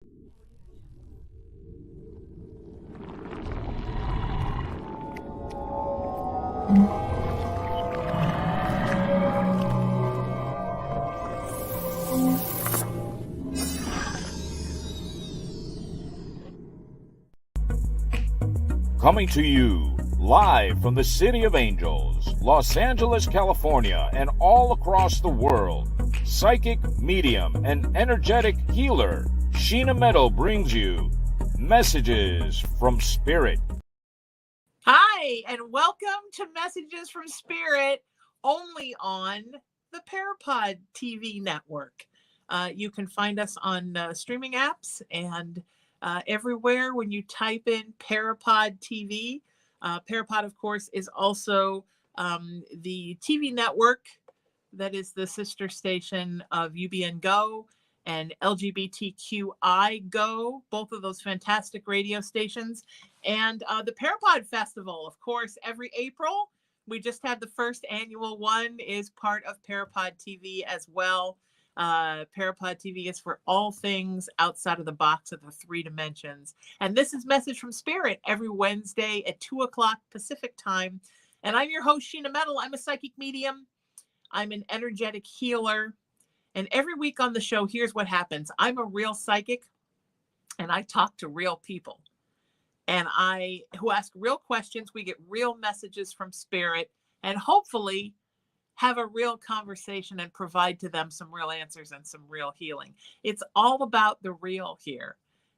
Coming to you live from the City of Angels, Los Angeles, California, and all across the world, psychic, medium, and energetic healer Sheena Metal brings you Messages from Spirit. Hi, and welcome to Messages from Spirit, only on the PARAPOD TV network. You can find us on streaming apps and everywhere when you type in PARAPOD TV. PARAPOD, of course, is also the TV network that is the sister station of UBN Go and LGBTQI Go, both of those fantastic radio stations. And the Parapod Festival, of course, every April. We just had the first annual one, is part of Parapod TV as well. Parapod TV is for all things outside of the box of the 3 dimensions. And this is Message from Spirit every Wednesday at 2 o'clock Pacific time. And I'm your host, Sheena Metal. I'm a psychic medium. I'm an energetic healer. And every week on the show, here's what happens. I'm a real psychic, and I talk to real people. And who ask real questions. We get real messages from Spirit, and hopefully have a real conversation and provide to them some real answers and some real healing. It's all about the real here.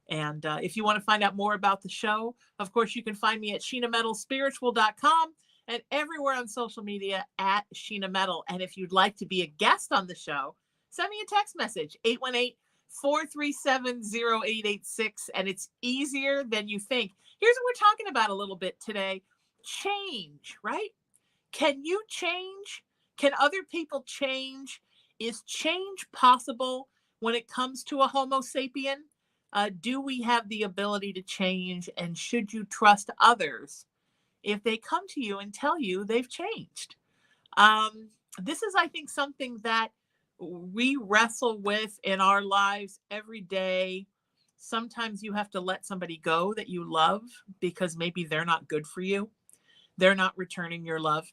And if you want to find out more about the show, of course, you can find me at SheenaMetalSpiritual.com and everywhere on social media at Sheena Metal. And if you'd like to be a guest on the show, send me a text message, 818-437-0886. And it's easier than you think. Here's what we're talking about a little bit today. Change, right? Can you change? Can other people change? Is change possible when it comes to a Homo sapien? Do we have the ability to change? And should you trust others if they come to you and tell you they've changed? This is, I think, something that we wrestle with in our lives every day. Sometimes you have to let somebody go that you love because maybe they're not good for you. They're not returning your love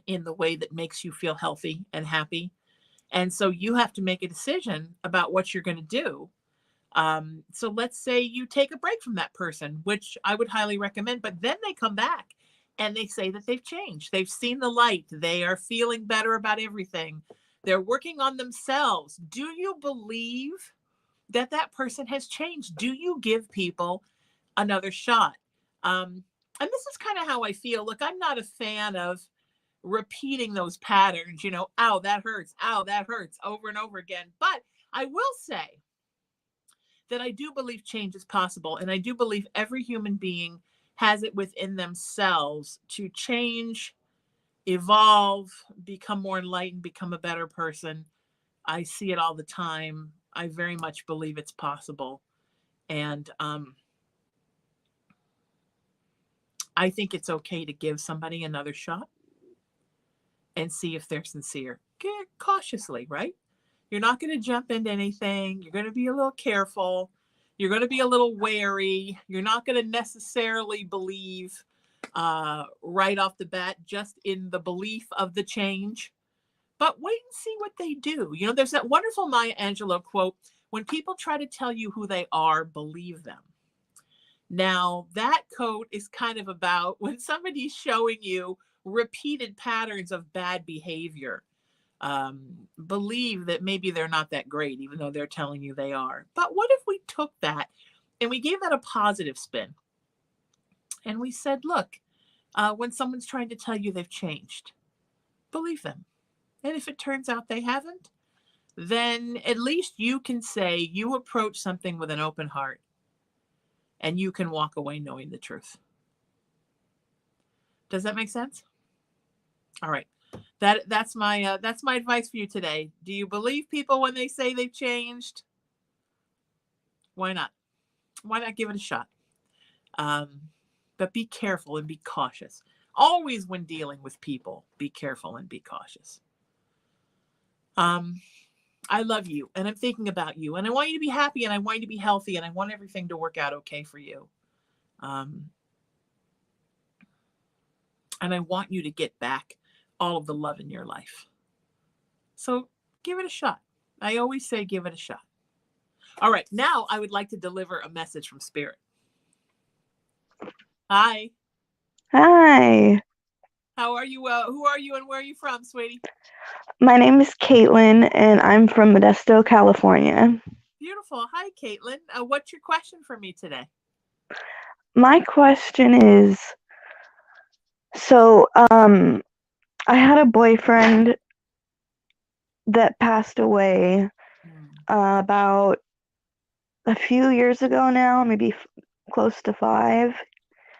in the way that makes you feel healthy and happy. And so you have to make a decision about what you're going to do. So let's say you take a break from that person, which I would highly recommend, but then they come back and they say that they've changed. They've seen the light. They are feeling better about everything. They're working on themselves. Do you believe that that person has changed? Do you give people another shot? And this is kind of how I feel. Look, I'm not a fan of repeating those patterns, ow, that hurts, over and over again. But I will say that I do believe change is possible. And I do believe every human being has it within themselves to change, evolve, become more enlightened, become a better person. I see it all the time. I very much believe it's possible. And I think it's okay to give somebody another shot and see if they're sincere. Cautiously, right? You're not going to jump into anything. You're going to be a little careful. You're going to be a little wary. You're not going to necessarily believe right off the bat, just in the belief of the change. But wait and see what they do. There's that wonderful Maya Angelou quote, when people try to tell you who they are, believe them. Now, that quote is kind of about when somebody's showing you repeated patterns of bad behavior. Believe that maybe they're not that great, even though they're telling you they are. But what if we took that and we gave that a positive spin? And we said, look, when someone's trying to tell you they've changed, believe them. And if it turns out they haven't, then at least you can say you approach something with an open heart and you can walk away knowing the truth. Does that make sense? All right. That's my advice for you today. Do you believe people when they say they've changed? Why not? Why not give it a shot? But be careful and be cautious. Always when dealing with people, be careful and be cautious. I love you and I'm thinking about you and I want you to be happy and I want you to be healthy and I want everything to work out okay for you. Um, and I want you to get back all of the love in your life. So give it a shot. I always say give it a shot. All right, now I would like to deliver a message from Spirit. Hi. Hi, How are you? Who are you and where are you from, sweetie? my name is Caitlin, and I'm from Modesto, California. Beautiful. Hi, Caitlin. What's your question for me today? My question is, so I had a boyfriend that passed away about a few years ago now, maybe close to 5,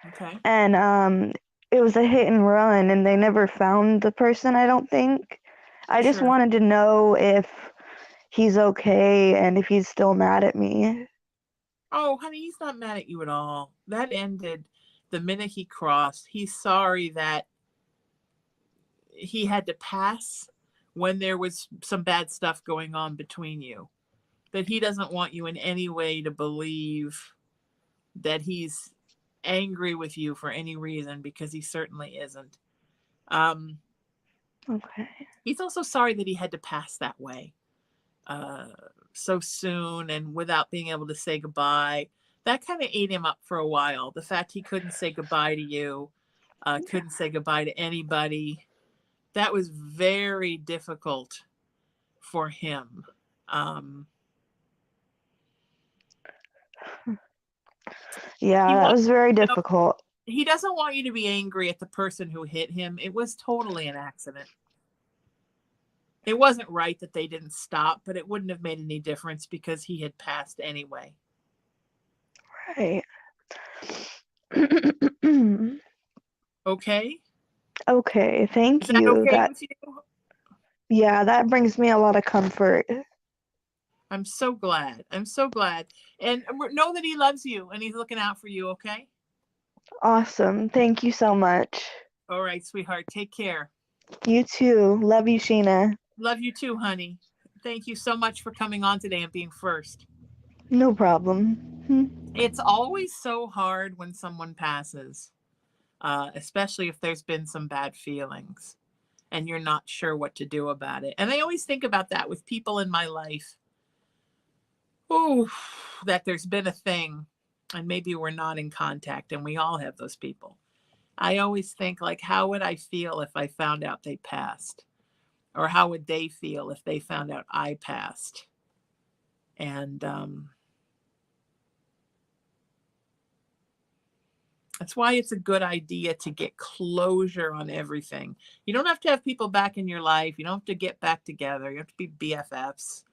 Okay. and it was a hit and run, and they never found the person, I don't think. I just Sure. wanted to know if he's okay and if he's still mad at me. Oh, honey, he's not mad at you at all. That ended the minute he crossed. He's sorry that he had to pass when there was some bad stuff going on between you. That he doesn't want you in any way to believe that he's angry with you for any reason, because he certainly isn't. Um, Okay. he's also sorry that he had to pass that way uh, so soon and without being able to say goodbye. That kind of ate him up for a while. The fact he couldn't say goodbye to you, couldn't say goodbye to anybody, that was very difficult for him. Yeah, He that wants was very you to know, difficult. he doesn't want you to be angry at the person who hit him. It was totally an accident. It wasn't right that they didn't stop, but it wouldn't have made any difference because he had passed anyway. Right. Okay? Okay, thank Is that you. okay with you? Yeah, that brings me a lot of comfort. I'm so glad. I'm so glad. And know that he loves you and he's looking out for you, okay? Awesome. Thank you so much. All right, sweetheart. Take care. You too. Love you, Sheena. Love you too, honey. Thank you so much for coming on today and being first. No problem. It's always so hard when someone passes, especially if there's been some bad feelings and you're not sure what to do about it. And I always think about that with people in my life. Oh, that there's been a thing and maybe we're not in contact, and we all have those people. I always think, like, how would I feel if I found out they passed? Or how would they feel if they found out I passed? And that's why it's a good idea to get closure on everything. You don't have to have people back in your life. You don't have to get back together. You have to be BFFs.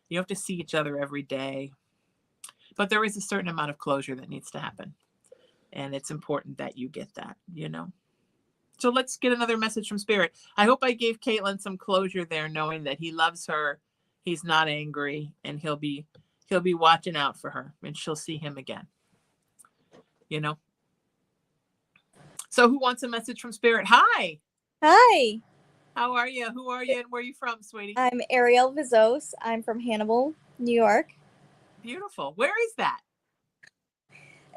You have to see each other every day. But there is a certain amount of closure that needs to happen. And it's important that you get that, you know? So let's get another message from Spirit. I hope I gave Caitlin some closure there, knowing that he loves her, he's not angry, and he'll be watching out for her, and she'll see him again. You know? So who wants a message from Spirit? Hi. Hi. How are you? Who are you and where are you from, sweetie? I'm Ariel Vizos. I'm from Hannibal, New York. Beautiful. Where is that?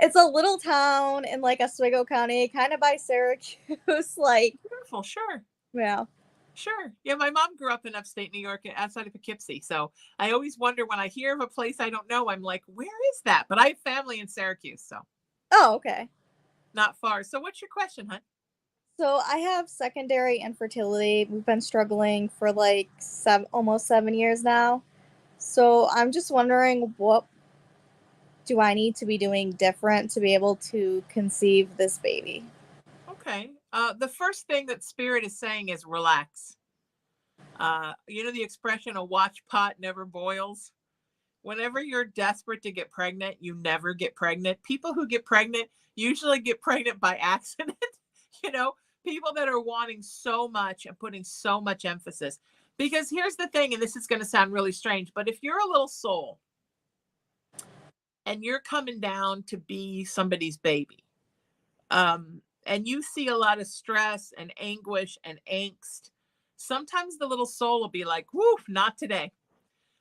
It's a little town in like Oswego County, kind of by Syracuse. Beautiful. Sure. Yeah. Sure. Yeah, my mom grew up in upstate New York outside of Poughkeepsie. So I always wonder when I hear of a place I don't know, I'm like, where is that? But I have family in Syracuse, so. Oh, okay. Not far. So what's your question, hon? So I have secondary infertility. We've been struggling for like almost 7 years now. So I'm just wondering, what do I need to be doing different to be able to conceive this baby? Okay. The first thing that Spirit is saying is relax. You know the expression, a watch pot never boils? Whenever you're desperate to get pregnant, you never get pregnant. People who get pregnant usually get pregnant by accident. You know, people that are wanting so much and putting so much emphasis. Because here's the thing, and this is going to sound really strange, but if you're a little soul and you're coming down to be somebody's baby, and you see a lot of stress and anguish and angst, sometimes the little soul will be like, whoo, not today.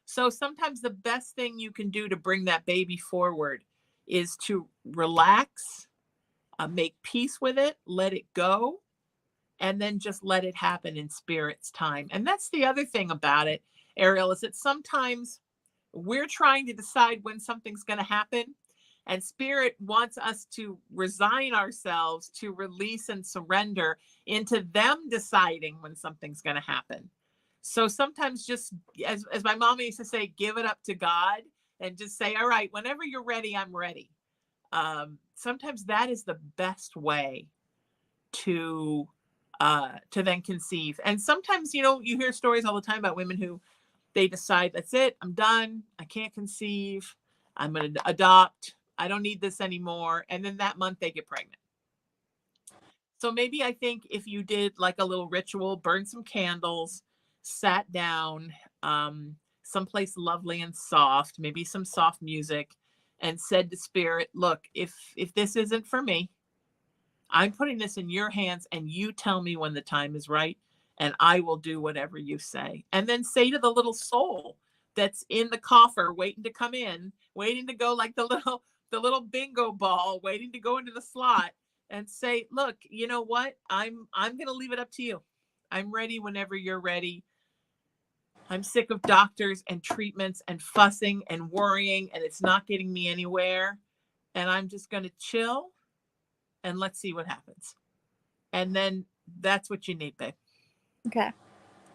So sometimes the best thing you can do to bring that baby forward is to relax, make peace with it, let it go, and then just let it happen in Spirit's time. And that's the other thing about it, Ariel, is that sometimes we're trying to decide when something's going to happen, and Spirit wants us to resign ourselves to release and surrender into them deciding when something's going to happen. So sometimes just, as my mom used to say, give it up to God and just say, all right, whenever you're ready, I'm ready. Sometimes that is the best way to then conceive. And sometimes, you hear stories all the time about women who they decide, that's it, I'm done, I can't conceive, I'm going to adopt, I don't need this anymore. And then that month they get pregnant. So maybe I think if you did like a little ritual, burn some candles, sat down someplace lovely and soft, maybe some soft music, and said to Spirit, look, if this isn't for me, I'm putting this in your hands, and you tell me when the time is right, and I will do whatever you say. And then say to the little soul that's in the coffer, waiting to come in, waiting to go, like the little bingo ball, waiting to go into the slot, and say, look, you know what? I'm going to leave it up to you. I'm ready whenever you're ready. I'm sick of doctors and treatments and fussing and worrying, and it's not getting me anywhere. And I'm just going to chill, and let's see what happens. And then that's what you need, babe. Okay.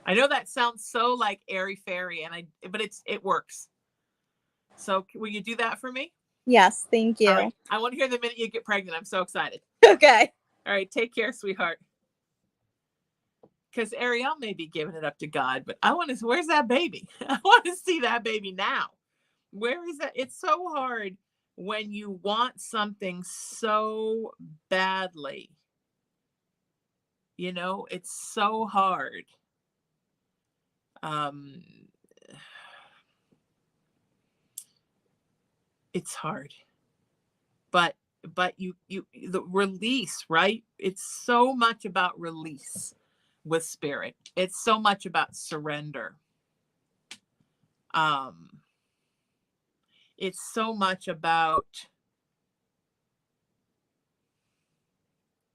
I know that sounds so like airy fairy, but it works. So will you do that for me? Yes, thank you. All right. I want to hear the minute you get pregnant. I'm so excited. Okay. All right. Take care, sweetheart. Because Ariel may be giving it up to God, but where's that baby? I want to see that baby now. Where is that? It's so hard when you want something so badly. It's so hard. It's hard. But you the release, right? It's so much about release with Spirit. It's so much about surrender. It's so much about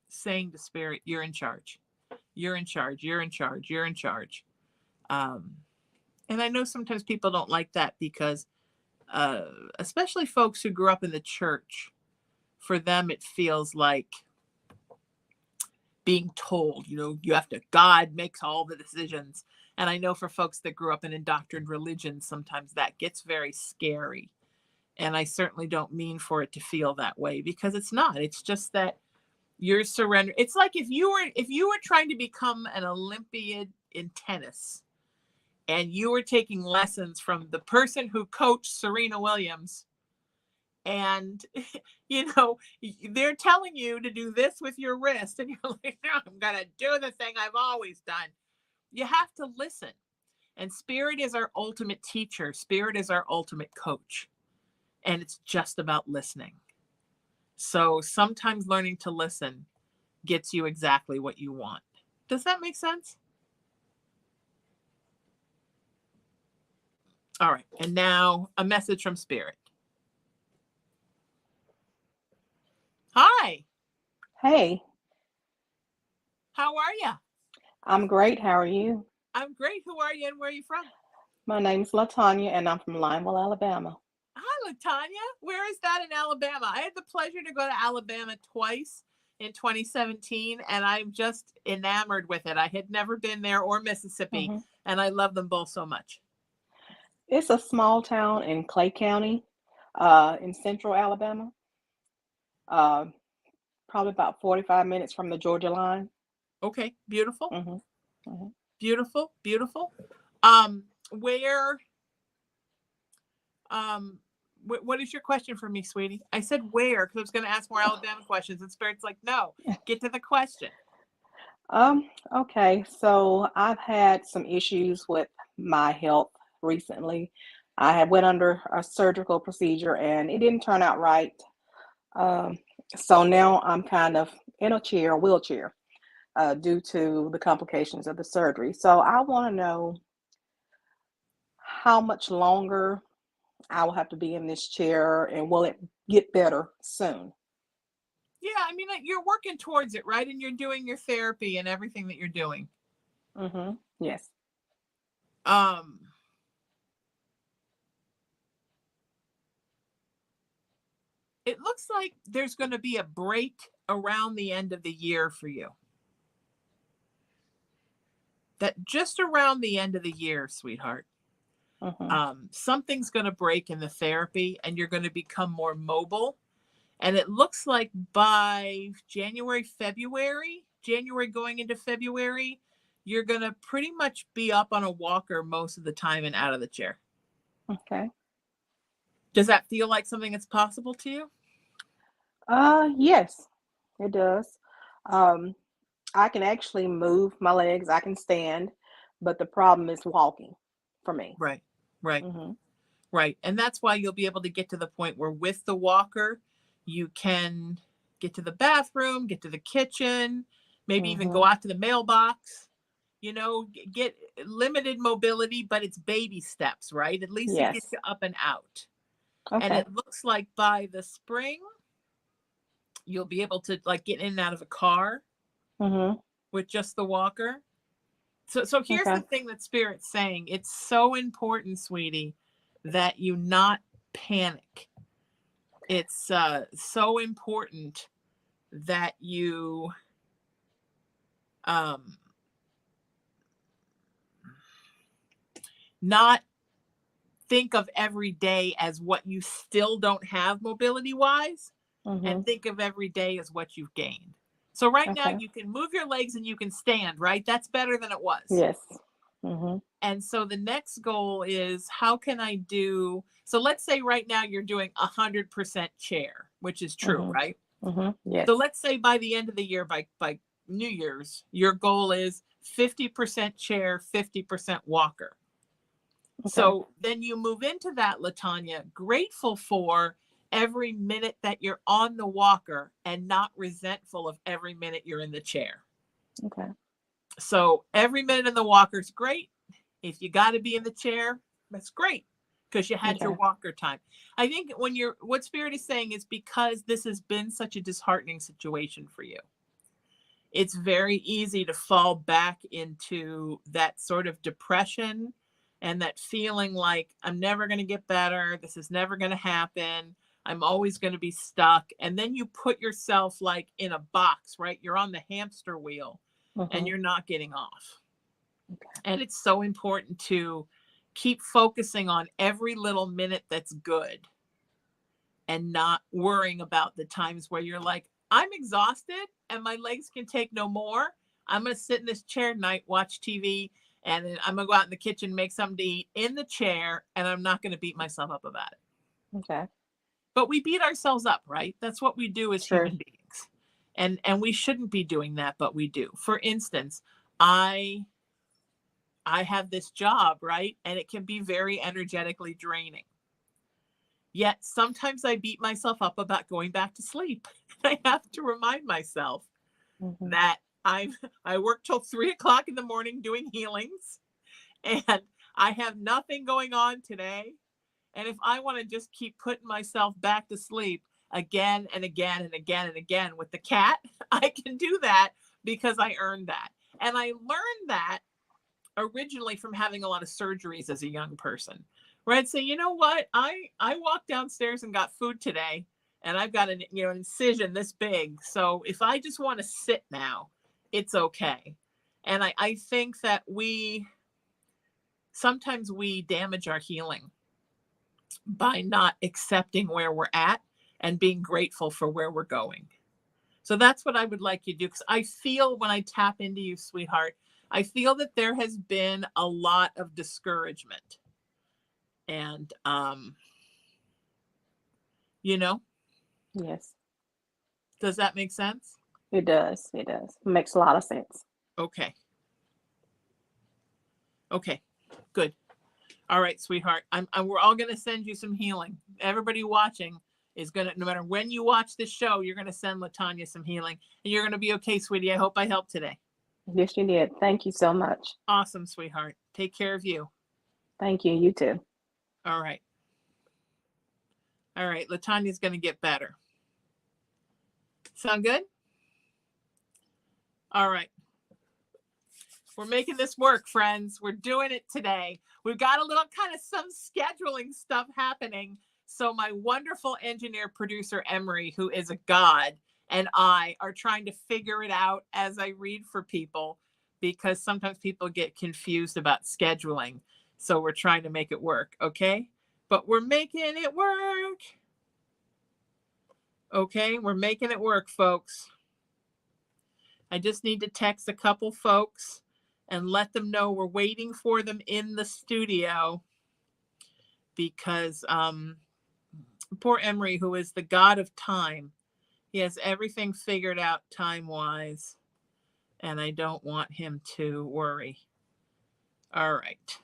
saying to Spirit, you're in charge. You're in charge. You're in charge. You're in charge. And I know sometimes people don't like that because especially folks who grew up in the church, for them it feels like being told, God makes all the decisions. And I know for folks that grew up in indoctrined religion, sometimes that gets very scary. And I certainly don't mean for it to feel that way, because it's not. It's just that you're surrendering. It's like if you were trying to become an Olympian in tennis, and you were taking lessons from the person who coached Serena Williams, and they're telling you to do this with your wrist, and you're like, no, I'm gonna do the thing I've always done. You have to listen. And Spirit is our ultimate teacher. Spirit is our ultimate coach. And it's just about listening. So sometimes learning to listen gets you exactly what you want. Does that make sense? All right. And now a message from Spirit. Hi. Hey, How are you? I'm great. How are you? I'm great. Who are you and where are you from? My name's LaTanya, and I'm from Lineville, Alabama. Hi, LaTanya. Where is that in Alabama? I had the pleasure to go to Alabama twice in 2017, and I'm just enamored with it. I had never been there, or Mississippi, hmm and I love them both so much. It's a small town in Clay County, in central Alabama, uh, probably about 45 minutes from the Georgia line. Okay, beautiful, hmm hmm beautiful, beautiful. Where, what is your question for me, sweetie? I said where, because I was going to ask more Alabama questions, and Spirit's like, no, get to the question. Okay, so I've had some issues with my health recently. I had went under a surgical procedure and it didn't turn out right. Um, so now I'm kind of in a wheelchair, due to the complications of the surgery. So I want to know how much longer I will have to be in this chair, and will it get better soon? Yeah, I mean, you're working towards it, right? And you're doing your therapy and everything that you're doing. Mm-hmm. Yes. Um, it looks like there's going to be a break around the end of the year for you. That just around the end of the year, sweetheart, something's going to break in the therapy and you're going to become more mobile. And it looks like by January going into February, you're going to pretty much be up on a walker most of the time and out of the chair. Okay. Does that feel like something that's possible to you? Yes, it does. I can actually move my legs. I can stand, but the problem is walking for me. Right, right, Mm-hmm. right. And that's why you'll be able to get to the point where with the walker, you can get to the bathroom, get to the kitchen, maybe even go out to the mailbox, get limited mobility, but it's baby steps, right? At least it gets Yes. you up and out. And Okay. it looks like by the spring, you'll be able to like get in and out of a car Mm-hmm. with just the walker. So here's the Okay. thing that Spirit's saying. It's so important, sweetie, that you not panic. It's so important that you not think of every day as what you still don't have mobility wise, and think of every day as what you've gained. So right now Okay. you can move your legs and you can stand, right? That's better than it was. Yes. Mm-hmm. And so the next goal is how can I do, so let's say right now you're doing 100% chair, which is true, right? Yes. So let's say by the end of the year, by New Year's, your goal is 50% chair, 50% walker. Okay. So then you move into that, LaTanya, grateful for every minute that you're on the walker and not resentful of every minute you're in the chair. Okay. So every minute in the walker is great. If you got to be in the chair, that's great because you had your walker time. I think what Spirit is saying is because this has been such a disheartening situation for you, it's very easy to fall back into that sort of depression and that feeling like I'm never going to get better. This is never going to happen. I'm always going to be stuck. And then you put yourself like in a box, right? You're on the hamster wheel and you're not getting off. Okay. And it's so important to keep focusing on every little minute that's good and not worrying about the times where you're like, I'm exhausted and my legs can take no more. I'm going to sit in this chair tonight, watch TV, and then I'm going to go out in the kitchen, make something to eat in the chair, and I'm not going to beat myself up about it. Okay. But we beat ourselves up, right? That's what we do as human beings. And we shouldn't be doing that, but we do. For instance, I have this job, right? And it can be very energetically draining. Yet sometimes I beat myself up about going back to sleep. I have to remind myself that I work till 3:00 in the morning doing healings and I have nothing going on today. And if I want to just keep putting myself back to sleep again and again and again and again with the cat, I can do that because I earned that. And I learned that originally from having a lot of surgeries as a young person, where I'd say, you know what, I walked downstairs and got food today and I've got an incision this big. So if I just want to sit now, it's okay. And I think that sometimes we damage our healing by not accepting where we're at and being grateful for where we're going. So that's what I would like you to do. Because I feel when I tap into you, sweetheart, I feel that there has been a lot of discouragement. And, Yes. Does that make sense? It does. It does. It makes a lot of sense. Okay. Okay, good. All right, sweetheart. We're all going to send you some healing. Everybody watching is going to, no matter when you watch this show, you're going to send LaTanya some healing. And you're going to be okay, sweetie. I hope I helped today. Yes, you did. Thank you so much. Awesome, sweetheart. Take care of you. Thank you. You too. All right. All right. Latanya's going to get better. Sound good? All right. We're making this work, friends. We're doing it today. We've got a little kind of some scheduling stuff happening. So my wonderful engineer producer, Emery, who is a god, and I are trying to figure it out as I read for people, because sometimes people get confused about scheduling. So we're trying to make it work, okay? But we're making it work. Okay, we're making it work, folks. I just need to text a couple folks and let them know we're waiting for them in the studio, because poor Emery, who is the god of time, he has everything figured out time-wise, and I don't want him to worry. All right.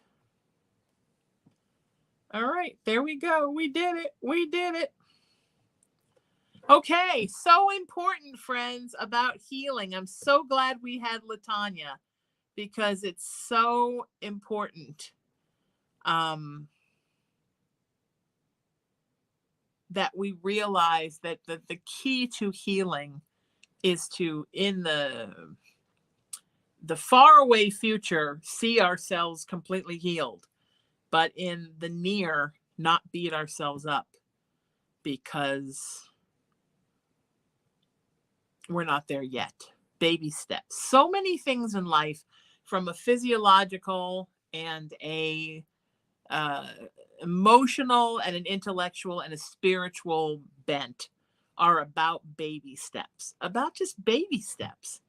All right, there we go. We did it. We did it. Okay, so important, friends, about healing. I'm so glad we had Latanya, because it's so important that we realize that the key to healing is to, in the faraway future, see ourselves completely healed, but in the near, not beat ourselves up because we're not there yet. Baby steps. So many things in life, from a physiological and a emotional and an intellectual and a spiritual bent, are about baby steps, about just baby steps.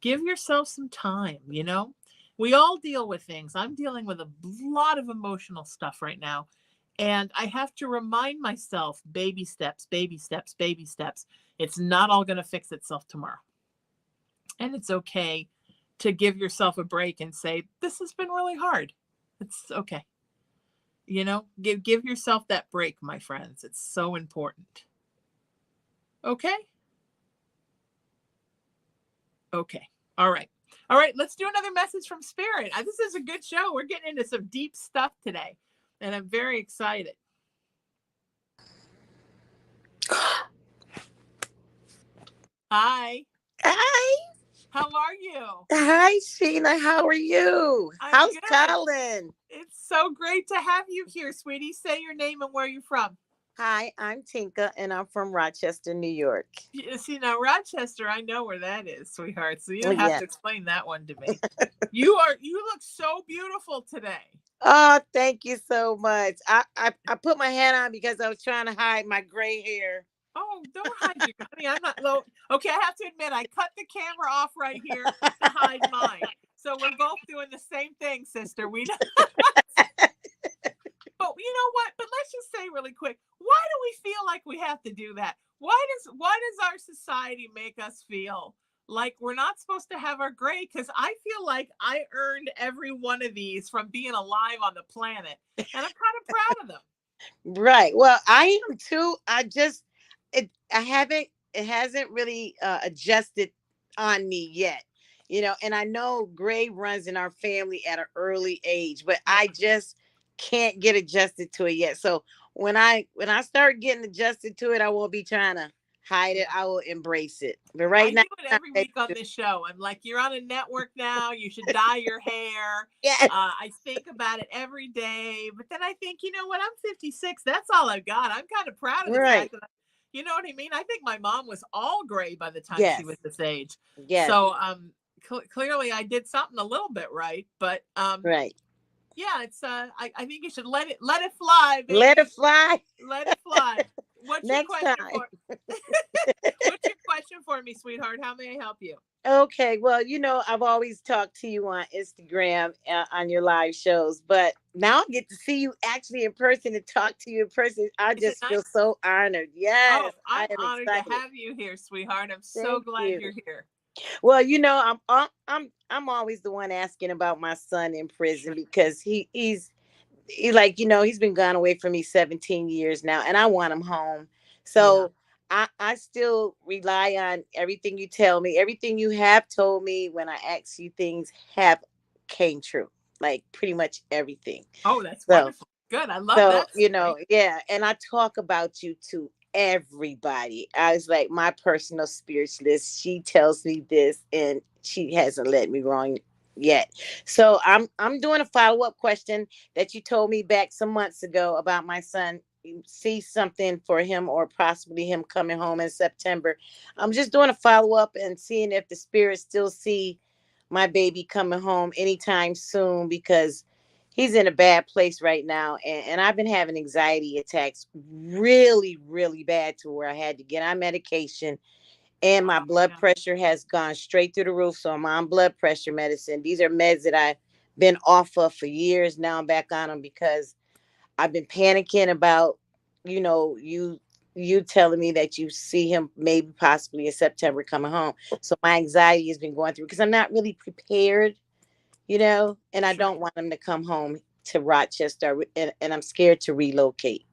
Give yourself some time, you know? We all deal with things. I'm dealing with a lot of emotional stuff right now. And I have to remind myself, baby steps, baby steps, baby steps. It's not all going to fix itself tomorrow. And it's okay to give yourself a break and say, this has been really hard. It's okay. You know, give yourself that break, my friends. It's so important. Okay? Okay. All right. All right. Let's do another message from Spirit. This is a good show. We're getting into some deep stuff today, and I'm very excited. Hi. Hi. How are you? Hi, Sheena. How are you? How's good. Colin? It's so great to have you here, sweetie. Say your name and where you're from. Hi, I'm Tinka, and I'm from Rochester, New York. See, now Rochester, I know where that is, sweetheart. So you don't have to explain that one to me. You look so beautiful today. Oh, thank you so much. I put my hat on because I was trying to hide my gray hair. Oh, don't hide your honey. I'm not low. Okay, I have to admit, I cut the camera off right here to hide mine. So we're both doing the same thing, sister. We know. But you know what? But let's just say really quick, why do we feel like we have to do that? Why does our society make us feel like we're not supposed to have our gray? Because I feel like I earned every one of these from being alive on the planet, and I'm kind of proud of them. Right. Well, I am too. It hasn't really adjusted on me yet, you know, and I know gray runs in our family at an early age, but I just can't get adjusted to it yet. So when I start getting adjusted to it, I won't be trying to hide it. I will embrace it. But right now, I do it every week on this show. I'm like, you're on a network now. You should dye your hair. Yes. I think about it every day. But then I think, you know what? I'm 56. That's all I've got. I'm kind of proud of the fact that, you know what I mean? I think my mom was all gray by the time she was this age. Yes. So clearly I did something a little bit right. But right. Yeah, it's I think you should let it fly, baby. Let it fly. Let it fly. What's your Next question time. What's your question for me, sweetheart? How may I help you? Okay, well, you know, I've always talked to you on Instagram on your live shows, but now I get to see you actually in person and talk to you in person. I just feel so honored. Yes, oh, I'm honored to have you here, sweetheart. I'm so glad you're here. Well, you know, I'm always the one asking about my son in prison because he's like, you know, he's been gone away from me 17 years now, and I want him home. So I still rely on everything you tell me. Everything you have told me when I ask you things have came true. like pretty much everything. Oh, that's So wonderful. Good. I love so, that story. yeah, and I talk about you to everybody. I was like my personal spiritualist. She tells me this and she hasn't let me wrong yet. So I'm doing a follow-up question that you told me back some months ago about my son. You see something for him or possibly him coming home in September. I'm just doing a follow-up and seeing if the spirits still see my baby coming home anytime soon because he's in a bad place right now, and I've been having anxiety attacks really really bad to where I had to get on medication, and my Oh, blood yeah. pressure has gone straight through the roof, so I'm on blood pressure medicine. These are meds that I've been off of for years. Now I'm back on them because I've been panicking about you telling me that you see him maybe possibly in September coming home. So my anxiety has been going through because I'm not really prepared, and I Sure. don't want him to come home to Rochester, and I'm scared to relocate.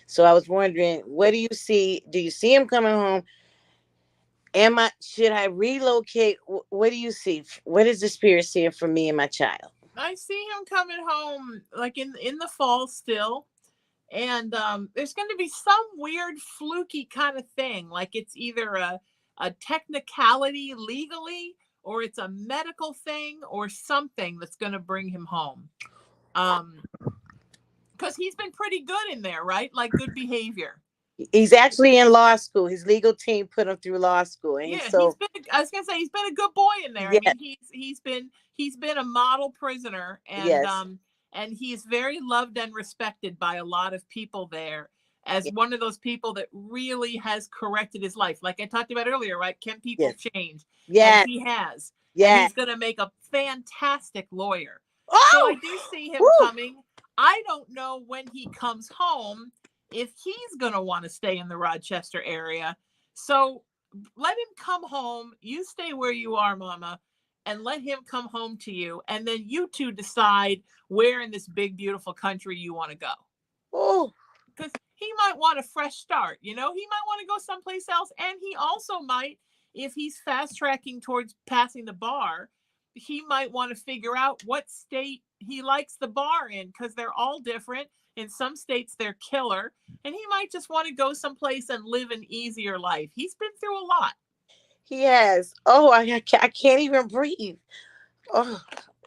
So I was wondering, what do you see? Do you see him coming home? Should I relocate? What do you see? What is the spirit seeing for me and my child? I see him coming home like in the fall still. And there's going to be some weird fluky kind of thing, like it's either a technicality legally, or it's a medical thing or something that's going to bring him home. Because he's been pretty good in there, right? Like good behavior. He's actually in law school. His legal team put him through law school, and Yeah, so I was gonna say he's been a good boy in there. I yeah, mean, he's been a model prisoner, yes, and he's very loved and respected by a lot of people there as yes, one of those people that really has corrected his life. Like I talked about earlier, right? Can people yes, change? And yes, he has. And yes. he's gonna make a fantastic lawyer. So I Oh, do see him woo. coming. I don't know when he comes home if he's gonna want to stay in the Rochester area. So let him come home. You stay where you are, mama, and let him come home to you. And then you two decide where in this big, beautiful country you want to go. Oh, Because he might want a fresh start. He might want to go someplace else. And he also might, if he's fast tracking towards passing the bar, he might want to figure out what state he likes the bar in because they're all different. In some states, they're killer. And he might just want to go someplace and live an easier life. He's been through a lot. he has. Oh, I can't even breathe. Oh,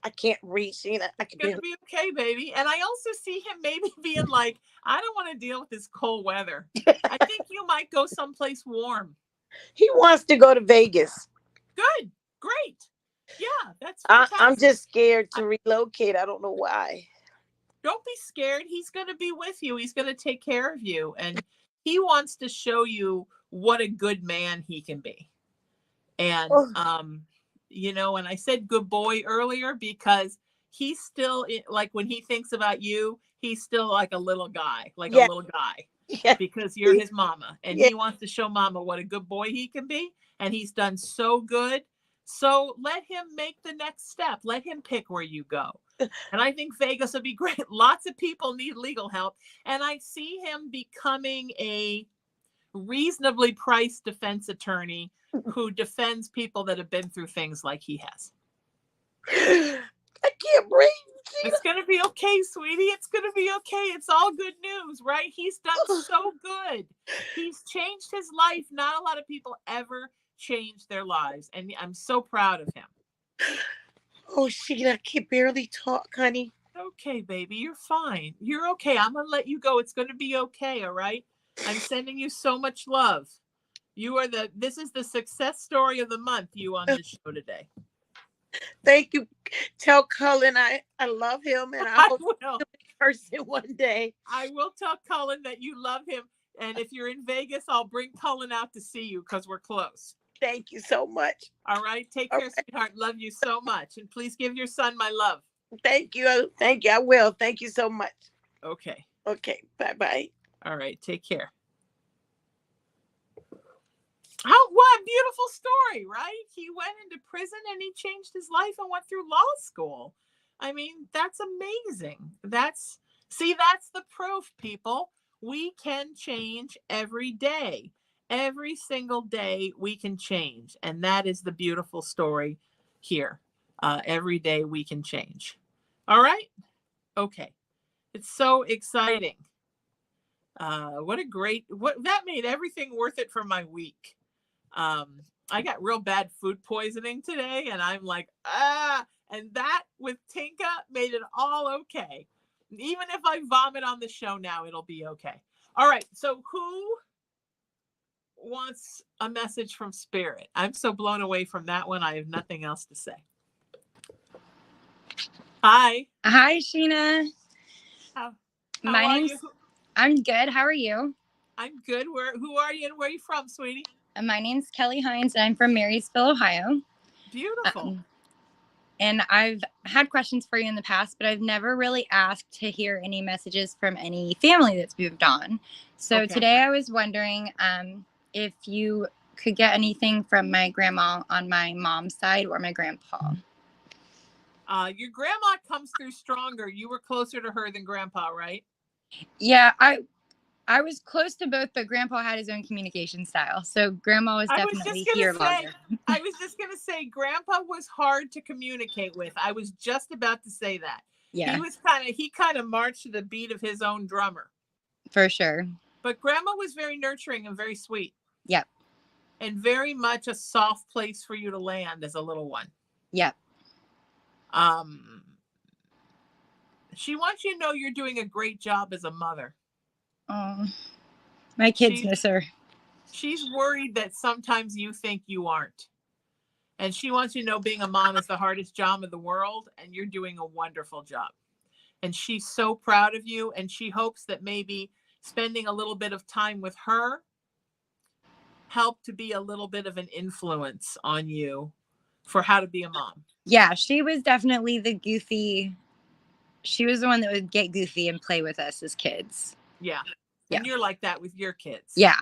I can't breathe, Sheena. I It's can gonna barely. be okay, baby. And I also see him maybe being like, I don't want to deal with this cold weather. I think you might go someplace warm. He wants to go to Vegas. Good. Great. Yeah, that's I'm fantastic. just scared to relocate. I don't know why. Don't be scared. He's going to be with you. He's going to take care of you. And he wants to show you what a good man he can be. And, Oh, and I said good boy earlier because he's still like when he thinks about you, he's still like a little guy, like a yeah, little guy yeah, because you're his mama and yeah. he wants to show mama what a good boy he can be. And he's done so good. So let him make the next step. Let him pick where you go. And I think Vegas would be great. Lots of people need legal help. And I see him becoming a reasonably priced defense attorney who defends people that have been through things like he has. I can't breathe. It's going to be okay, sweetie. It's going to be okay. It's all good news, right? He's done so good. He's changed his life. Not a lot of people ever change their lives. And I'm so proud of him. Oh, Sheena, I can barely talk, honey. Okay, baby. You're fine. You're okay. I'm going to let you go. It's going to be okay. All right. I'm sending you so much love. This is the success story of the month, you on this show today. Thank you. Tell Cullen I love him and I I hope will. he'll be in person one day. I will tell Cullen that you love him. And if you're in Vegas, I'll bring Cullen out to see you because we're close. Thank you so much. All right. Take All care, right. sweetheart. Love you so much. And please give your son my love. Thank you. Thank you. I will. Thank you so much. Okay. Okay. Bye-bye. All right. Take care. Oh, what a beautiful story, right? He went into prison and he changed his life and went through law school. I mean, that's amazing. That's the proof, people. We can change every day. Every single day we can change. And that is the beautiful story here. Every day we can change. All right. Okay. It's so exciting. What that made everything worth it for my week. I got real bad food poisoning today, and I'm like, and that with Tinka made it all okay. Even if I vomit on the show now, it'll be okay. All right. So who wants a message from Spirit? I'm so blown away from that one. I have nothing else to say. Hi. Hi, Sheena. How My are name's. you? I'm good. How are you? I'm good. Who are you and where are you from, sweetie? My name's Kelly Hines, and I'm from Marysville, Ohio. Beautiful. And I've had questions for you in the past, but I've never really asked to hear any messages from any family that's moved on. So today I was wondering if you could get anything from my grandma on my mom's side or my grandpa. Your grandma comes through stronger. You were closer to her than grandpa, right? Yeah, I was close to both, but grandpa had his own communication style. So grandma was definitely here longer. I was just going to say grandpa was hard to communicate with. I was just about to say that. Yeah. He kind of marched to the beat of his own drummer. For sure. But grandma was very nurturing and very sweet. Yep. And very much a soft place for you to land as a little one. Yep. She wants you to know you're doing a great job as a mother. Oh, my kids miss her. She's worried that sometimes you think you aren't. And she wants you to know being a mom is the hardest job in the world, and you're doing a wonderful job. And she's so proud of you, and she hopes that maybe spending a little bit of time with her helped to be a little bit of an influence on you for how to be a mom. Yeah, she was definitely the goofy. She was the one that would get goofy and play with us as kids. Yeah. And you're like that with your kids. Yeah.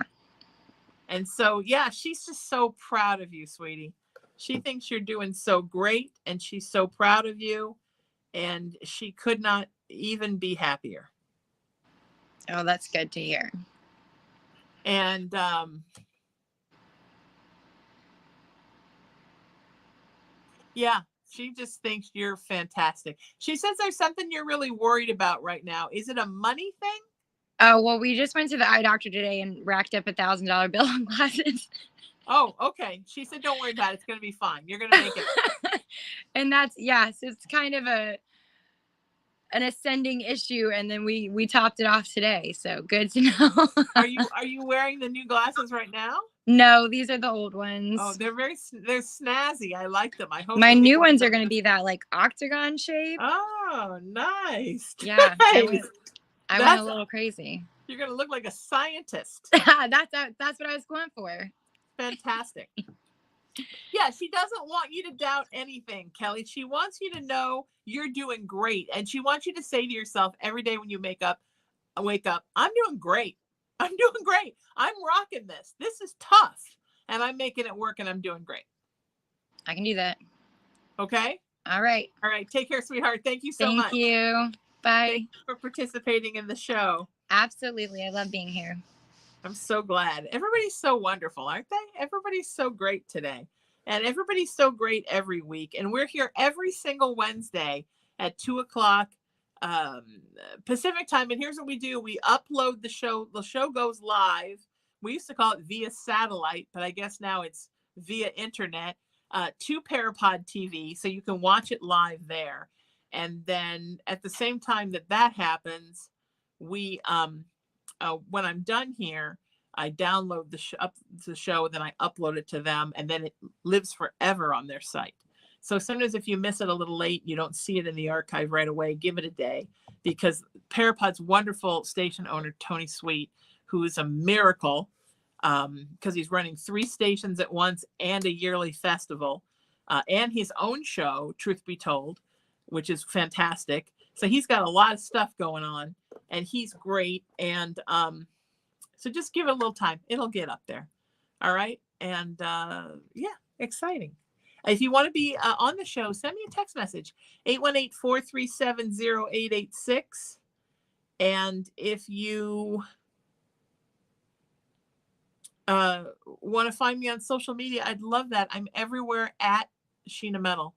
And so, yeah, she's just so proud of you, sweetie. She thinks you're doing so great, and she's so proud of you, and she could not even be happier. Oh, that's good to hear. And yeah, she just thinks you're fantastic. She says there's something you're really worried about right now. Is it a money thing? Oh, well, we just went to the eye doctor today and racked up $1,000 bill on glasses. Oh, okay. She said, don't worry about it. It's going to be fine. You're going to make it. And that's, yes, it's kind of an ascending issue. And then we topped it off today. So good to know. Are you wearing the new glasses right now? No, these are the old ones. Oh, they're snazzy. I like them. I hope my new ones are going to be that like octagon shape. Oh, nice. Yeah. Nice. I went a little crazy. You're going to look like a scientist. That's what I was going for. Fantastic. Yeah, she doesn't want you to doubt anything, Kelly. She wants you to know you're doing great. And she wants you to say to yourself every day when you wake up, I'm doing great. I'm doing great. I'm rocking this. This is tough. And I'm making it work, and I'm doing great. I can do that. Okay? All right. All right. Take care, sweetheart. Thank you so much. Thank you. Bye. Thank you for participating in the show. Absolutely. I love being here. I'm so glad. Everybody's so wonderful, aren't they? Everybody's so great today. And everybody's so great every week. And we're here every single Wednesday at 2:00 Pacific time. And here's what we do. We upload the show. The show goes live. We used to call it via satellite, but I guess now it's via internet to PARAPOD TV. So you can watch it live there. And then at the same time that happens, we when I'm done here, I download the show, then I upload it to them, and then it lives forever on their site. So sometimes if you miss it a little late, you don't see it in the archive right away, give it a day, because Parapod's wonderful station owner, Tony Sweet, who is a miracle because he's running 3 stations at once and a yearly festival and his own show, Truth Be Told, which is fantastic. So he's got a lot of stuff going on, and he's great. And so just give it a little time. It'll get up there. All right. And yeah, exciting. If you want to be on the show, send me a text message, 818-437-0886. And if you want to find me on social media, I'd love that. I'm everywhere at Sheena Metal.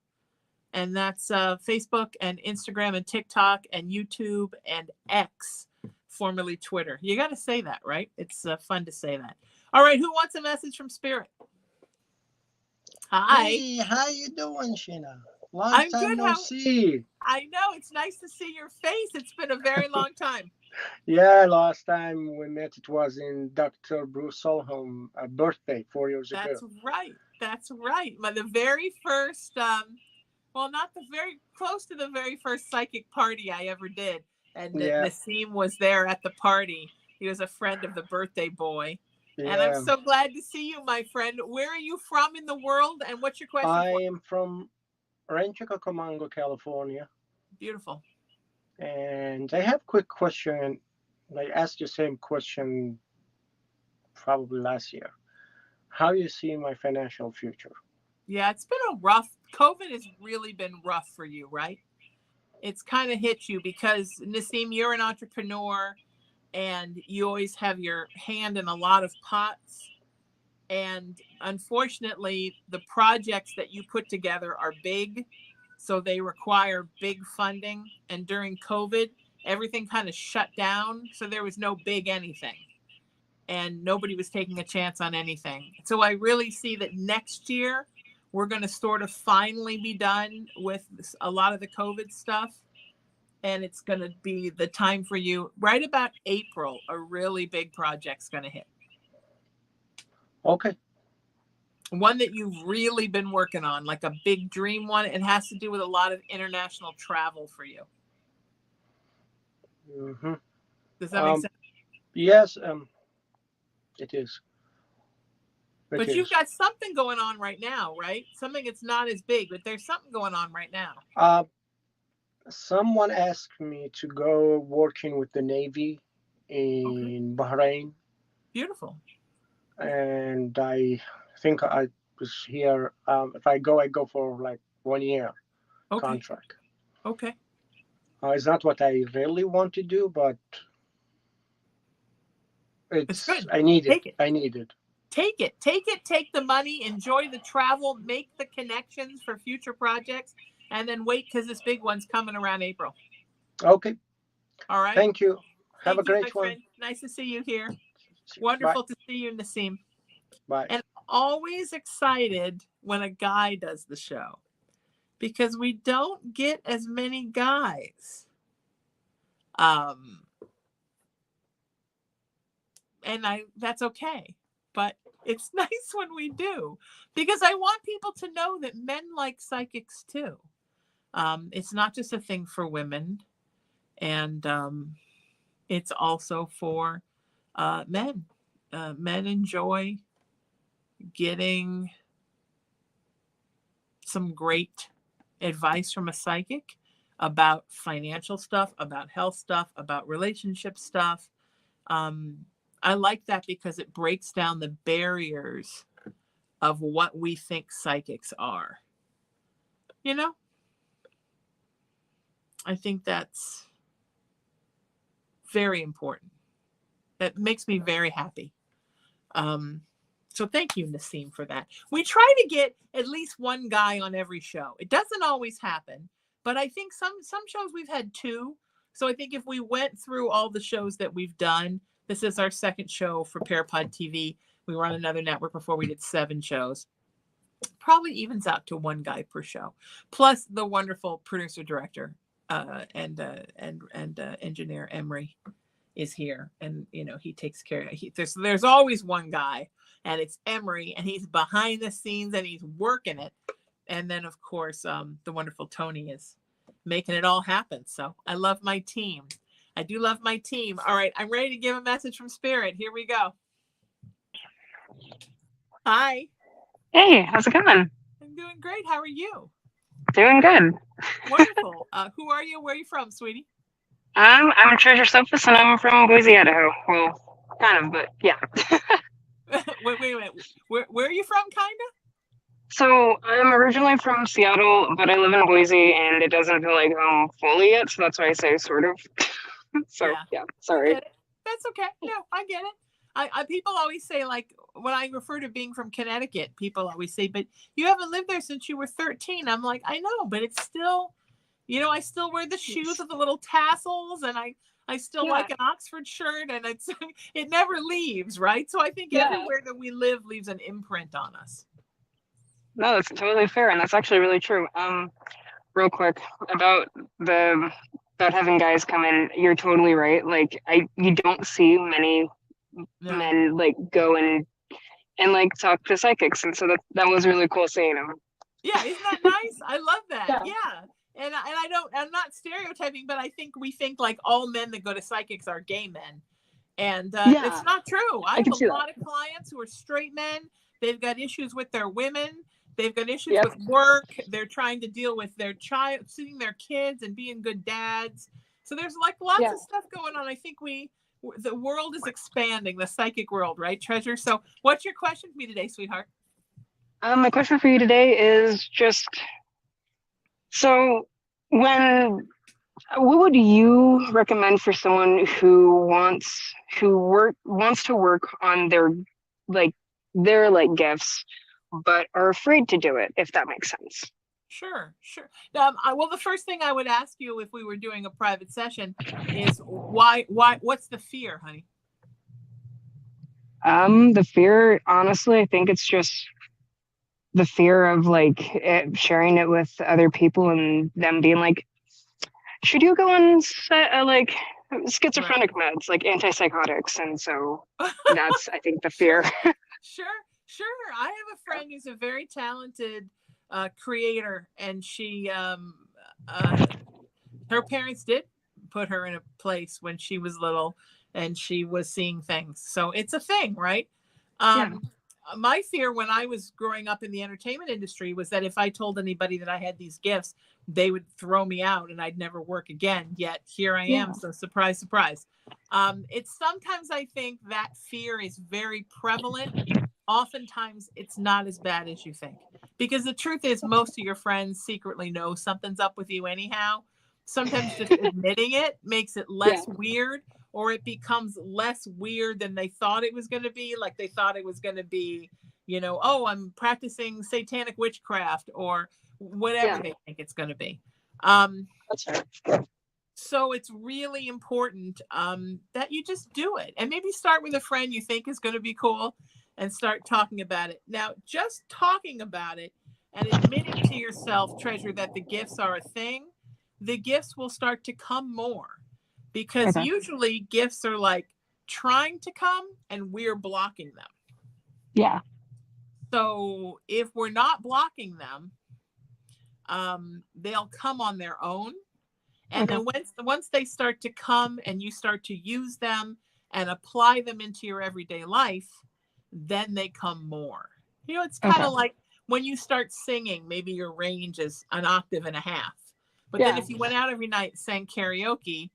and that's Facebook and Instagram and TikTok and YouTube and X, formerly Twitter. You got to say that, right? It's fun to say that. All right, who wants a message from Spirit? Hi. Hey, how you doing, Sheena? Long I'm time good. no see. I know, it's nice to see your face. It's been a very long time. Yeah, last time we met, it was in Dr. Bruce Solholm's birthday 4 years ago. That's right. That's right. The very first, well, not the very close to the very first psychic party I ever did. And Yeah. Nassim was there at the party. He was a friend of the birthday boy. Yeah. And I'm so glad to see you, my friend. Where are you from in the world? And what's your question? I am from Rancho Cucamonga, California. Beautiful. And I have a quick question. I asked the same question probably last year. How you see my financial future? Yeah, it's been a rough, COVID has really been rough for you, right? It's kind of hit you because, Nassim, you're an entrepreneur and you always have your hand in a lot of pots. And unfortunately, the projects that you put together are big, so they require big funding. And during COVID, everything kind of shut down, so there was no big anything. And nobody was taking a chance on anything. So I really see that next year, we're going to sort of finally be done with a lot of the COVID stuff. And it's going to be the time for you. Right about April, a really big project's going to hit. Okay. One that you've really been working on, like a big dream one. It has to do with a lot of international travel for you. Mm-hmm. Does that make sense? Yes, it is. But you've got something going on right now, right? Something that's not as big, but there's something going on right now. Someone asked me to go working with the Navy in Bahrain. Beautiful. And I think I was here. If I go for like 1 year contract. Okay. It's not what I really want to do, but it's good. I need Take it. I need it. Take it. Take the money, enjoy the travel, make the connections for future projects, and then wait because this big one's coming around April. Okay. All right. Thank you. Have a great my one. Friend. Nice to see you here. Wonderful to see you, Nassim. Bye. And always excited when a guy does the show because we don't get as many guys. And that's okay. But it's nice when we do because I want people to know that men like psychics too. It's not just a thing for women, and it's also for men. Men enjoy getting some great advice from a psychic about financial stuff, about health stuff, about relationship stuff. I like that because it breaks down the barriers of what we think psychics are. You know? I think that's very important. That makes me very happy. So thank you, Nassim, for that. We try to get at least one guy on every show. It doesn't always happen, but I think some shows we've had two. So I think if we went through all the shows that we've done, this is our second show for PARAPOD TV. We were on another network before we did 7 shows. Probably evens out to one guy per show, plus the wonderful producer director and engineer Emery is here, and he takes care of. There's always one guy, and it's Emery, and he's behind the scenes and he's working it. And then of course the wonderful Tony is making it all happen. So I love my team. I do love my team. All right, I'm ready to give a message from Spirit. Here we go. Hi. Hey, how's it going? I'm doing great. How are you? Doing good. Wonderful. Who are you? Where are you from, sweetie? I'm Treasure Sophus, and I'm from Boise, Idaho. Well, kind of, but yeah. wait a minute. Where are you from, kinda? So I'm originally from Seattle, but I live in Boise, and it doesn't feel like home fully yet, so that's why I say sort of. So yeah, sorry. I get it. That's okay. No, I get it. people always say, like, when I refer to being from Connecticut, people always say, but you haven't lived there since you were 13. I'm like, I know, but it's still, I still wear the shoes with the little tassels, and I still like an Oxford shirt, and it never leaves, right? So I think everywhere that we live leaves an imprint on us. No, that's totally fair, and that's actually really true. Real quick about having guys come in, you're totally right. Like you don't see many men like go and like talk to psychics, and so that was really cool seeing them. Yeah, isn't that nice? I love that. Yeah. And I'm not stereotyping, but I think we think like all men that go to psychics are gay men. And it's not true. I have a lot of clients who are straight men. They've got issues with their women. They've got issues with work. They're trying to deal with their child, seeing their kids and being good dads. So there's like lots of stuff going on. I think the world is expanding, the psychic world, right, Treasure? So what's your question for me today, sweetheart? My question for you today is just, so what would you recommend for someone who wants to work on their gifts, but are afraid to do it, if that makes sense? Sure. Well, the first thing I would ask you if we were doing a private session is why, what's the fear, honey? The fear, honestly, I think it's just the fear of sharing it with other people and them being like, should you go on schizophrenic meds, like antipsychotics? And so that's, I think, the fear. Sure. I have a friend who's a very talented creator, and she, her parents did put her in a place when she was little, and she was seeing things. So it's a thing, right? My fear when I was growing up in the entertainment industry was that if I told anybody that I had these gifts, they would throw me out and I'd never work again. Yet here I am. So surprise, surprise. It's sometimes I think that fear is very prevalent. Oftentimes it's not as bad as you think, because the truth is most of your friends secretly know something's up with you anyhow. Sometimes just admitting it makes it less weird, or it becomes less weird than they thought it was going to be. Like they thought it was going to be, oh, I'm practicing satanic witchcraft or whatever they think it's going to be. That's right. So it's really important that you just do it, and maybe start with a friend you think is going to be cool and start talking about it. Now, just talking about it and admitting to yourself, Treasure, that the gifts are a thing, the gifts will start to come more, because usually gifts are like trying to come and we're blocking them. Yeah. So if we're not blocking them, they'll come on their own. And then once they start to come and you start to use them and apply them into your everyday life, then they come more. It's kind of like when you start singing, maybe your range is an octave and a half. But then if you went out every night and sang karaoke,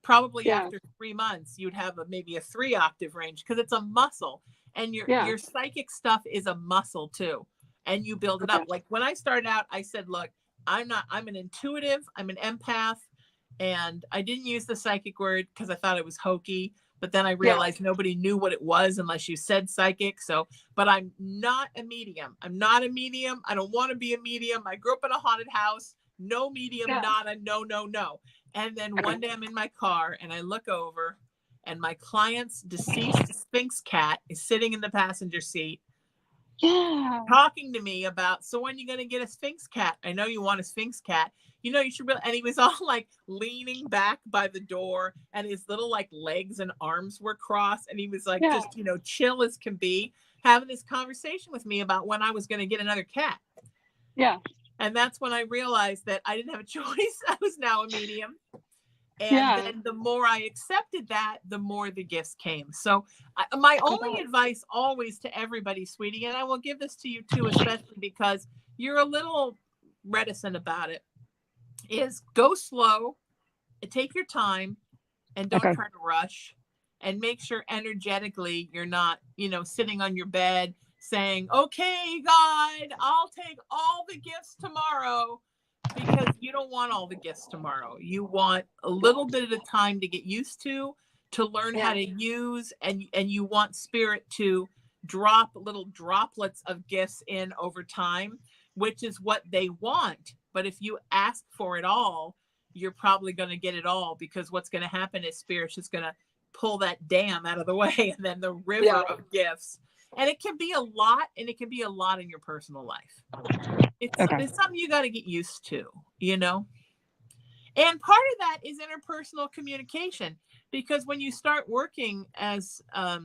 probably after 3 months, you'd have maybe a 3-octave range, because it's a muscle. And your psychic stuff is a muscle too. And you build it up. Like when I started out, I said, look, I'm an intuitive, I'm an empath. And I didn't use the psychic word because I thought it was hokey. But then I realized nobody knew what it was unless you said psychic. But I'm not a medium. I don't want to be a medium. I grew up in a haunted house. No medium, nada, no. And then one day I'm in my car and I look over and my client's deceased Sphinx cat is sitting in the passenger seat. Talking to me about, so when are you going to get a Sphinx cat? I know you want a Sphinx cat. You should really, and he was all like leaning back by the door and his little like legs and arms were crossed. And he was like, just, chill as can be, having this conversation with me about when I was going to get another cat. Yeah. And that's when I realized that I didn't have a choice. I was now a medium. And then the more I accepted that, the more the gifts came. So my only advice always to everybody, sweetie, and I will give this to you too, especially because you're a little reticent about it, is go slow, take your time, and don't try to rush, and make sure energetically you're not, sitting on your bed saying, okay, God, I'll take all the gifts tomorrow. Because you don't want all the gifts tomorrow. You want a little bit of the time to get used to to learn how to use, and you want spirit to drop little droplets of gifts in over time, which is what they want. But if you ask for it all, you're probably going to get it all, because what's going to happen is spirit's just going to pull that dam out of the way, and then the river of gifts. And it can be a lot, and it can be a lot in your personal life. It's something you got to get used to, you know? And part of that is interpersonal communication, because when you start working as a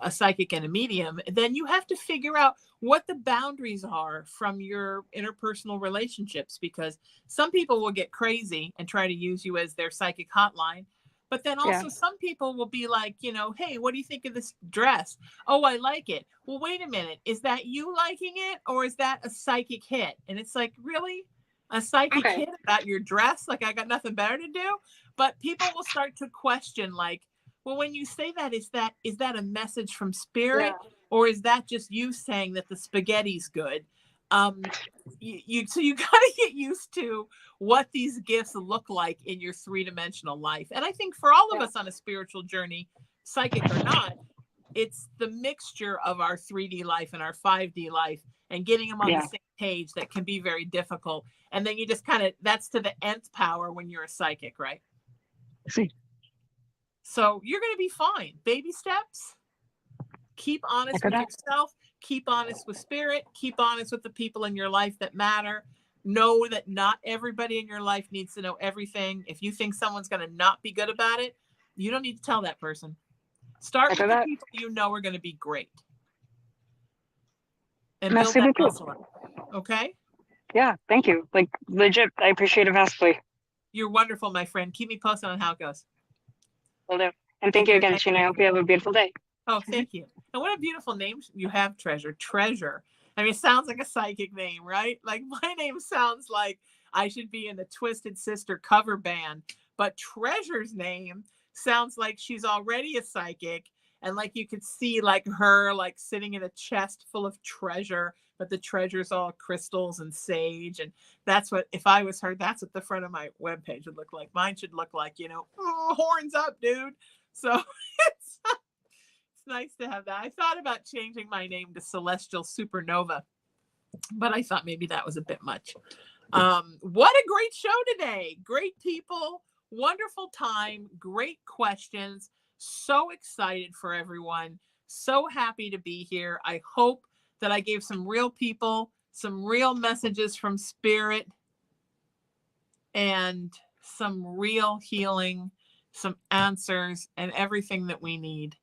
psychic and a medium, then you have to figure out what the boundaries are from your interpersonal relationships, because some people will get crazy and try to use you as their psychic hotline. But then also some people will be like, you know, hey, what do you think of this dress? Oh, I like it. Well, wait a minute. Is that you liking it, or is that a psychic hit? And it's like, really? A psychic hit about your dress? Like, I got nothing better to do? But people will start to question, like, well, when you say that, is that a message from spirit, or is that just you saying that the spaghetti's good? So you got to get used to what these gifts look like in your three-dimensional life. And I think for all of us on a spiritual journey, psychic or not, it's the mixture of our 3D life and our 5D life, and getting them on the same page that can be very difficult. And then you just kind of, that's to the nth power when you're a psychic, right? See. So you're going to be fine. Baby steps. Keep honest with yourself. Keep honest with spirit. Keep honest with the people in your life that matter. Know that not everybody in your life needs to know everything. If you think someone's going to not be good about it, you don't need to tell that person. Start with the people you know are going to be great. And build that muscle up. Okay? Yeah, thank you. Like, legit, I appreciate it vastly. You're wonderful, my friend. Keep me posted on how it goes. Will do. And thank you again, Sheena. I hope you have a beautiful day. Oh, thank you. And what a beautiful name you have, Treasure. Treasure. I mean, it sounds like a psychic name, right? Like, my name sounds like I should be in the Twisted Sister cover band. But Treasure's name sounds like she's already a psychic. And like you could see like her like sitting in a chest full of treasure, but the treasure's all crystals and sage. And that's what, if I was her, that's what the front of my webpage would look like. Mine should look like, you know, horns up, dude. So it's nice to have that. I thought about changing my name to Celestial Supernova, but I thought maybe that was a bit much. What a great show today. Great people, wonderful time, great questions. So excited for everyone. So happy to be here. I hope that I gave some real people, some real messages from spirit, and some real healing, some answers, and everything that we need.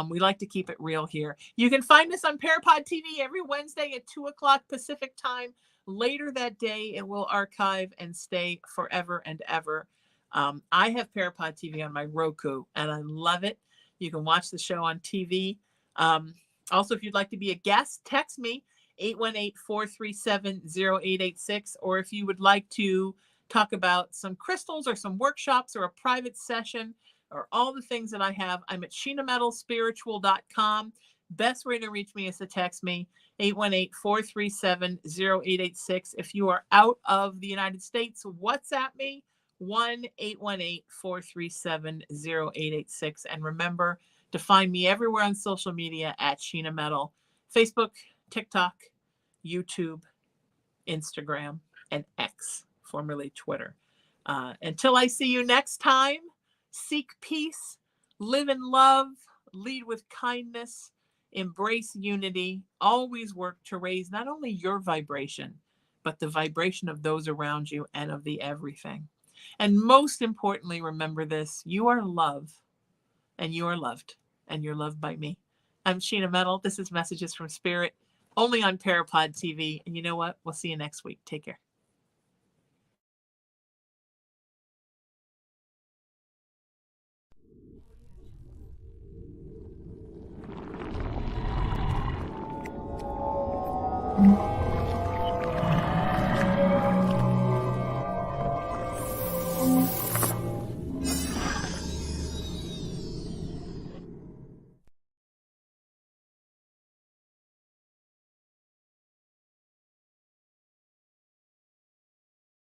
We like to keep it real here. You can find us on PARAPOD TV every Wednesday at 2 o'clock Pacific time. Later that day, it will archive and stay forever and ever. I have PARAPOD TV on my Roku, and I love it. You can watch the show on TV. Also, if you'd like to be a guest, text me, 818-437-0886. Or if you would like to talk about some crystals or some workshops or a private session or all the things that I have, I'm at sheenametalspiritual.com. Best way to reach me is to text me, 818-437-0886. If you are out of the United States, WhatsApp me, 1-818-437-0886. And remember to find me everywhere on social media at Sheena Metal, Facebook, TikTok, YouTube, Instagram, and X, formerly Twitter. Until I see you next time, seek peace, live in love, lead with kindness, embrace unity, always work to raise not only your vibration, but the vibration of those around you and of the everything. And most importantly, remember this: you are love, and you are loved, and you're loved by me. I'm Sheena Metal. This is Messages from Spirit, only on PARAPOD TV. And you know what? We'll see you next week. Take care.